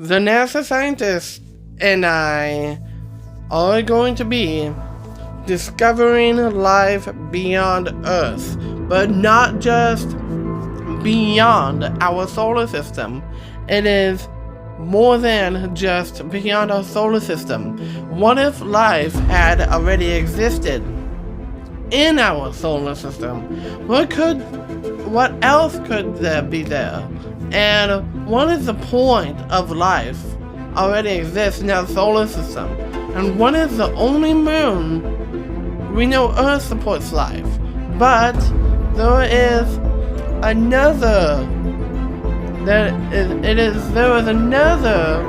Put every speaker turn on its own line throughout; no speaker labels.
The NASA scientists and I are going to be discovering life beyond Earth, but not just beyond our solar system. It is more than just beyond our solar system. What if life had already existed in our solar system? What else could there be there? And what is the point of life already exists in our solar system? And what is the only moon? We know Earth supports life, but there is another. There is another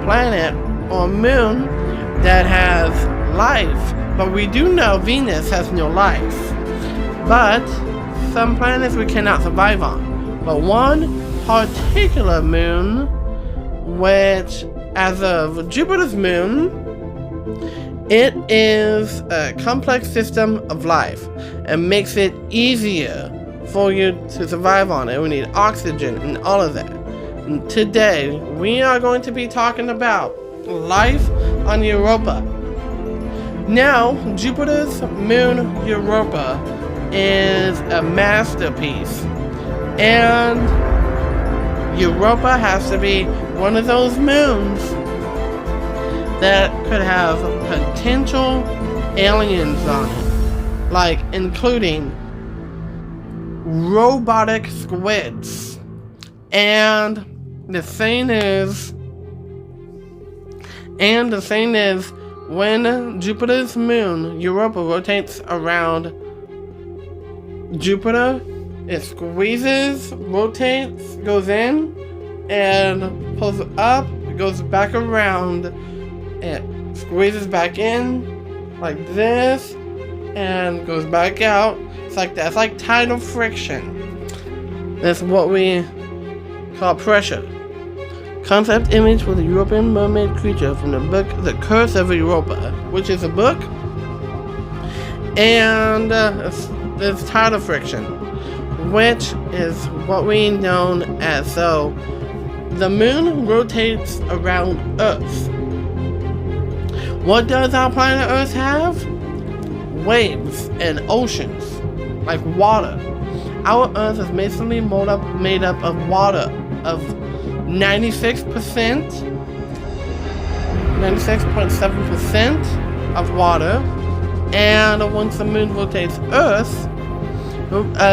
planet or moon that has life, but we do know Venus has no life. But some planets we cannot survive on. But one particular moon, which as of Jupiter's moon, it is a complex system of life and makes it easier for you to survive on it. We need oxygen and all of that. And today we are going to be talking about life on Europa. Now, Jupiter's moon Europa is a masterpiece, and Europa has to be one of those moons that could have potential aliens on it, like including robotic squids. And the thing is, when Jupiter's moon Europa rotates around Jupiter, it squeezes, rotates, goes in, and pulls up, it goes back around, it squeezes back in, like this, and goes back out. It's like that. It's like tidal friction. That's what we call pressure. Concept image for the European mermaid creature from the book The Curse of Europa, which is a book, and there's tidal friction, which is what we know as, so the moon rotates around Earth. What does our planet Earth have? Waves and oceans, like water. Our Earth is basically made up of water, of 96.7% of water. And once the moon rotates Earth,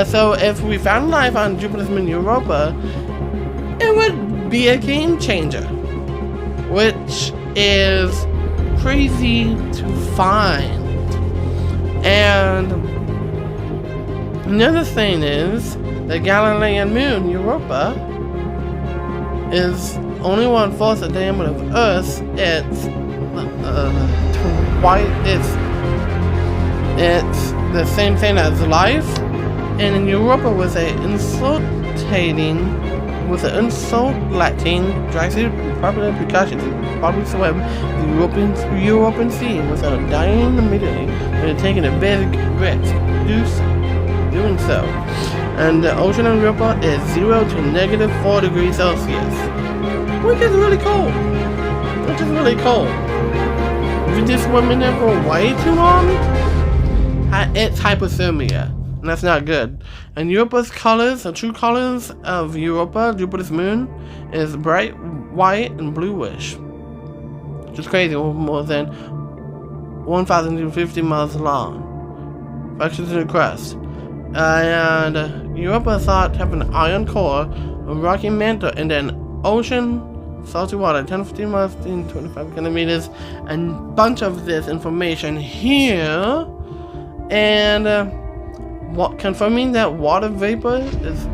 so if we found life on Jupiter's moon Europa, it would be a game changer, which is crazy to find. And another thing is, the Galilean moon Europa is only 1/4 the diameter of Earth. It's the same thing as life, and in Europa with an insulating dry suit, proper precautions, probably swim the European Sea without dying immediately when taking a big risk doing so. And the ocean in Europa is 0 to -4 degrees Celsius, which is really cold. If you just swim in there for way too long, it's hypothermia, and that's not good. And Europa's colors, the true colors of Europa, Jupiter's moon, is bright white and bluish, which is crazy, more than 1,050 miles long, fractures in the crust. And Europa is thought to have an iron core, a rocky mantle, and then ocean, salty water, 10 to 15 miles, 25 kilometers, and bunch of this information here. And confirming that water vapor is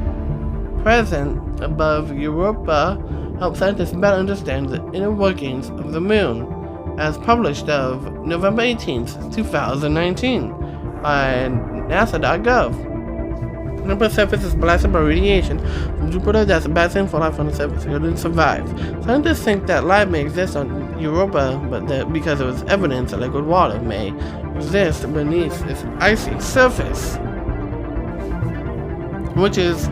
present above Europa helps scientists better understand the inner workings of the moon, as published of November 18th, 2019 by NASA.gov. Jupiter's surface is blasted by radiation from Jupiter that's a bad thing for life on the surface. It didn't survive. Scientists think that life may exist on Europa, but because there was evidence that liquid water may exist beneath its icy surface, which is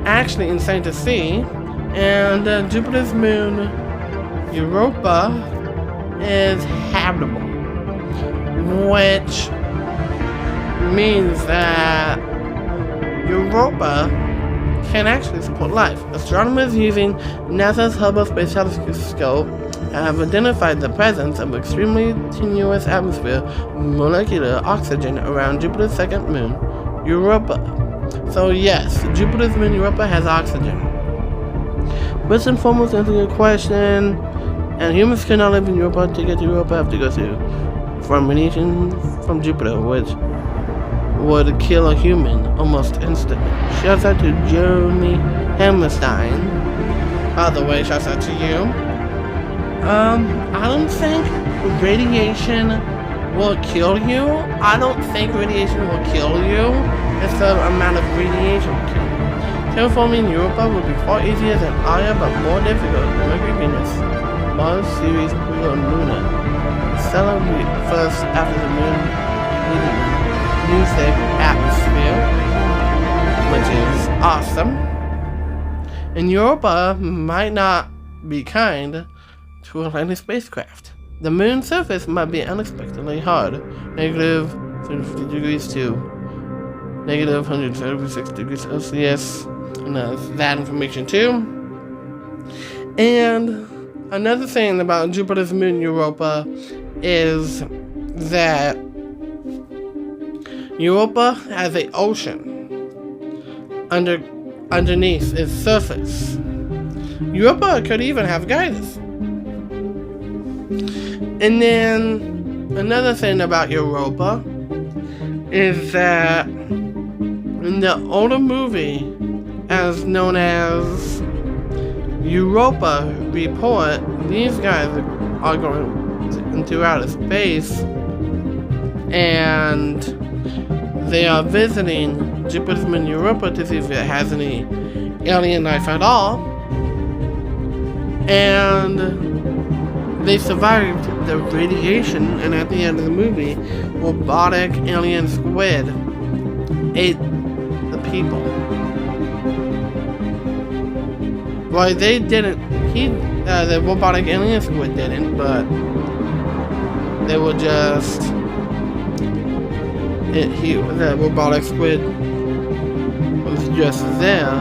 actually insane to see. And Jupiter's moon Europa is habitable, which means that Europa can actually support life. Astronomers using NASA's Hubble Space Telescope have identified the presence of extremely tenuous atmosphere molecular oxygen around Jupiter's second moon, Europa. So yes, Jupiter's moon Europa has oxygen. First and foremost, answering your question, and humans cannot live in Europa. To get to Europa, have to go through from radiation from Jupiter, which would kill a human almost instantly. Shouts out to Jeremy Hammerstein. By the way, shouts out to you. I don't think radiation will kill you. I don't think radiation will kill you. It's the amount of radiation will kill you. Terraforming Europa will be far easier than Aya, but more difficult than Mercury, Venus, Mars, Ceres, Pluto, and Luna. Stellar first after the moon, needing new thick atmosphere, which is awesome. And Europa might not be kind to a landing spacecraft. The moon's surface might be unexpectedly hard, negative 350 degrees to negative 136 degrees Celsius. And that information too. And another thing about Jupiter's moon Europa is that Europa has an ocean underneath its surface. Europa could even have geysers. And then another thing about Europa is that in the older movie, as known as Europa Report, these guys are going into outer space and they are visiting Jupiter's moon Europa to see if it has any alien life at all. And they survived the radiation, and at the end of the movie, robotic alien squid ate the people. Well, they didn't. The robotic alien squid didn't, but they were just. The robotic squid was just there,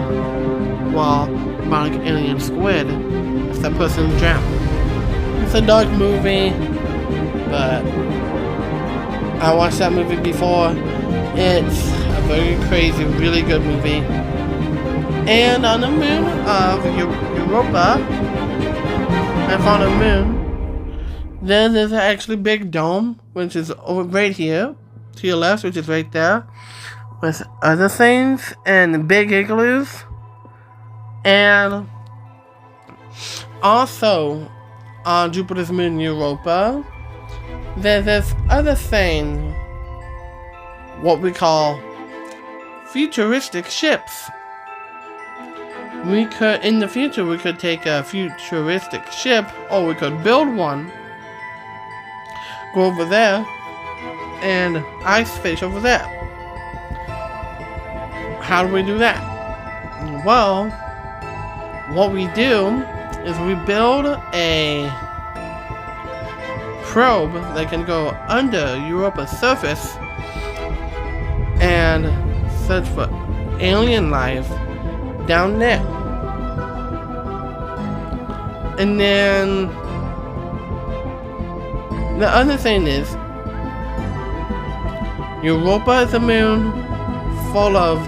while robotic alien squid, if that person drowned. It's a dark movie, but I watched that movie before. It's a very crazy, really good movie. And on the moon of Europa, and on the moon, there's this actually big dome, which is over right here, to your left, which is right there, with other things, and big igloos. And also, on Jupiter's moon Europa, there's this other thing, what we call futuristic ships. In the future, we could take a futuristic ship, or we could build one, go over there, and ice fish over there. How do we do that? Well, what we do is we build a probe that can go under Europa's surface and search for alien life down there. And then the other thing is, Europa is a moon full of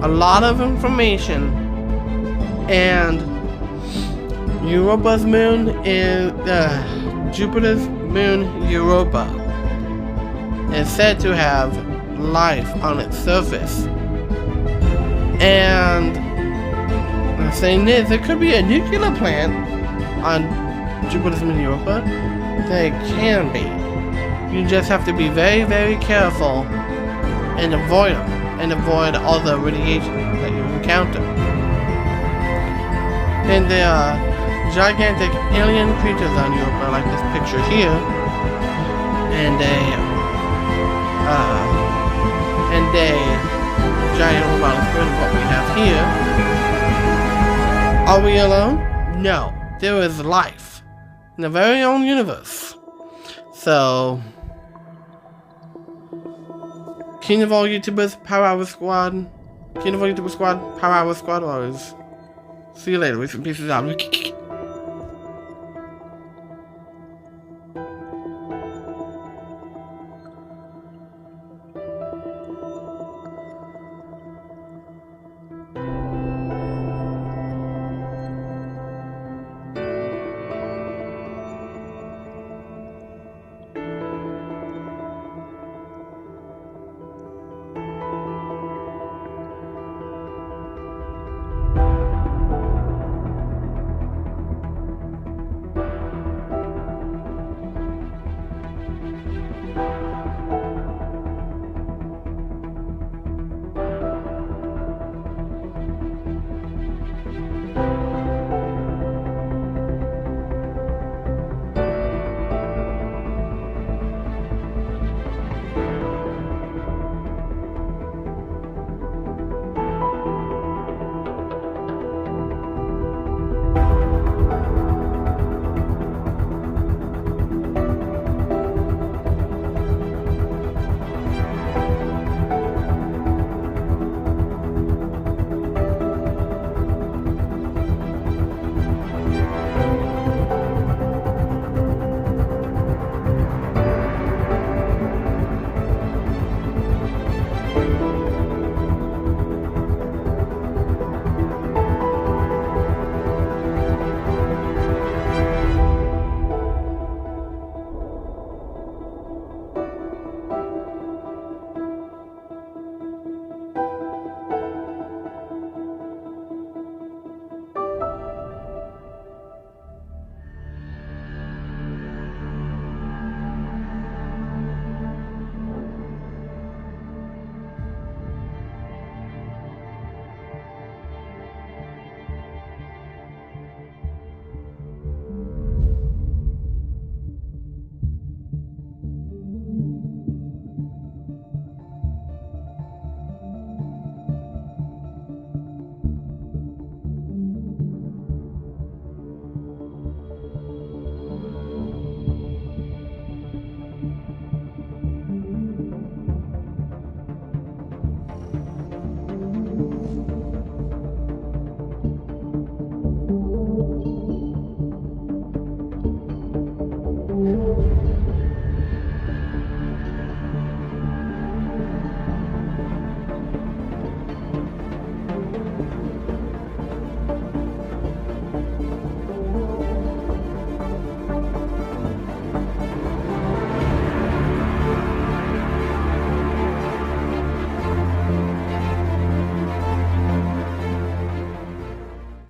a lot of information, and Europa's moon is Jupiter's moon Europa is said to have life on its surface. And the thing is, there could be a nuclear plant on Jupiter's moon Europa. There can be. You just have to be very, very careful and avoid them, and avoid all the radiation that you encounter. And there are gigantic alien creatures on Europa, like this picture here, and a giant robotic squid, what we have here. Are we alone? No. there is life in the very own universe. So, King of all YouTubers, Power Hour Squad. King of all YouTuber Squad, Power Hour Squad, always. See you later. Rest in peace out.